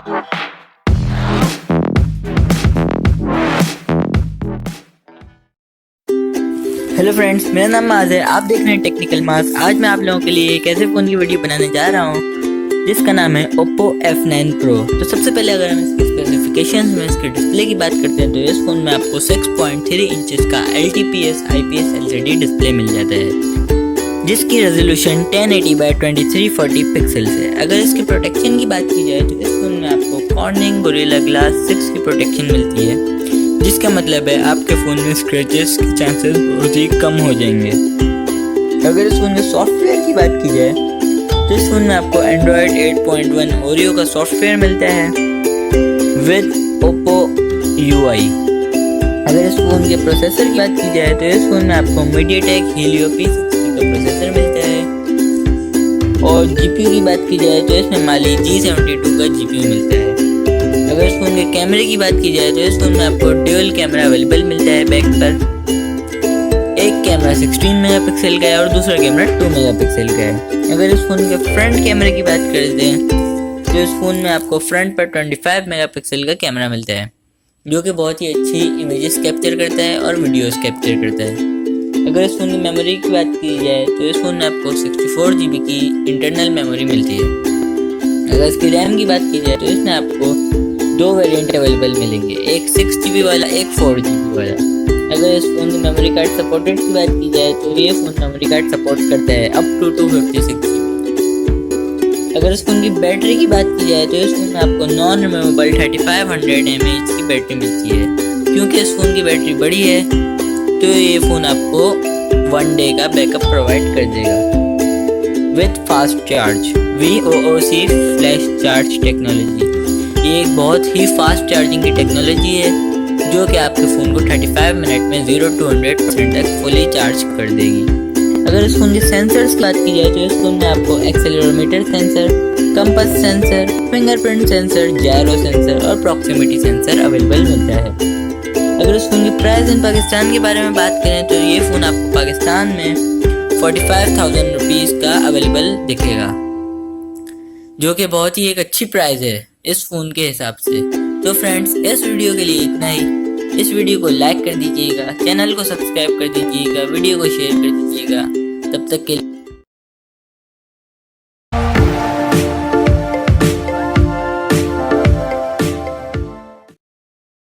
Hello friends, मेरा नाम माज है। आप देख रहे हैं टेक्निकल माज। आज मैं आप लोगों के लिए एक ऐसे फ़ोन की वीडियो बनाने जा रहा हूँ जिसका नाम है Oppo F9 Pro। तो सबसे पहले अगर हम इसके स्पेसिफिकेशंस में इसके डिस्प्ले की बात करते हैं तो इस फ़ोन में आपको 6.3 इंचेस का LTPS IPS LCD डिस्प्ले मिल जाता है जिसकी रेजोल्यूशन 1080x2340 पिक्सल्स है। अगर इसकी प्रोटेक्शन की बात की जाए तो इस फ़ोन में आपको कॉर्निंग गोरिल्ला ग्लास 6 की प्रोटेक्शन मिलती है, जिसका मतलब है आपके फ़ोन में स्क्रैचेस के चांसेस बहुत ही कम हो जाएंगे। अगर इस फ़ोन के सॉफ्टवेयर की बात की जाए तो इस फ़ोन में आपको Android 8.1 ओरियो का सॉफ्टवेयर मिलता है विद Oppo UI। अगर इस फ़ोन के प्रोसेसर की बात की जाए तो इस फ़ोन में आपको MediaTek Helio P60 का प्रोसेसर मिलता है और GPU की बात की जाए तो इसमें Mali G72 का GPU मिलता है। अगर इस फ़ोन के कैमरे की बात की जाए तो इस फ़ोन में आपको ड्यूल कैमरा अवेलेबल मिलता है बैक पर। एक कैमरा 16 मेगापिक्सल का है और दूसरा कैमरा 2 मेगापिक्सल का है। अगर इस फ़ोन के फ्रंट कैमरे की बात करते हैं तो इस फ़ोन में आपको फ्रंट पर 25 मेगापिक्सल का कैमरा मिलता है जो कि बहुत ही अच्छी इमेजेस कैप्चर करता है और वीडियोस कैप्चर करता है। अगर इस फ़ोन की मेमोरी की बात की जाए तो इस फ़ोन में आपको 64 GB की इंटरनल मेमोरी मिलती है। अगर इसकी रैम की बात की जाए तो इसमें आपको दो वेरिएंट अवेलेबल मिलेंगे, एक 6 GB वाला, एक 4 GB वाला। अगर इस फ़ोन की मेमोरी कार्ड सपोर्टेड की बात की जाए तो ये फ़ोन मेमोरी कार्ड सपोर्ट करता है अप टू 256 GB। अगर इस फ़ोन की बैटरी की बात की जाए तो इस फ़ोन में आपको नॉन रिमूवेबल 3500 mAh की बैटरी मिलती है। क्योंकि इस फ़ोन की बैटरी बड़ी है तो ये फ़ोन आपको 1 डे का बैकअप प्रोवाइड कर देगा with fast charge VOOC flash charge technology. ये एक बहुत ही फास्ट चार्जिंग की टेक्नोलॉजी है जो कि आपके फ़ोन को 35 मिनट में 0 to 100% तक फुली चार्ज कर देगी। अगर इस फ़ोन के सेंसर्स की बात की जाए तो इस फ़ोन में आपको accelerometer sensor, compass sensor, fingerprint sensor, gyro sensor और प्रॉक्सिमिटी सेंसर अवेलेबल मिलता है। अगर इस फ़ोन की प्राइस इन पाकिस्तान के बारे में बात करें तो ये फ़ोन आपको पाकिस्तान में 45,000 रुपीज़ का अवेलेबल दिखेगा, जो कि बहुत ही एक अच्छी प्राइस है इस फ़ोन के हिसाब से। तो फ्रेंड्स, इस वीडियो के लिए इतना ही। इस वीडियो को लाइक कर दीजिएगा, चैनल को सब्सक्राइब कर दीजिएगा, वीडियो को शेयर कर दीजिएगा। तब तक के लिए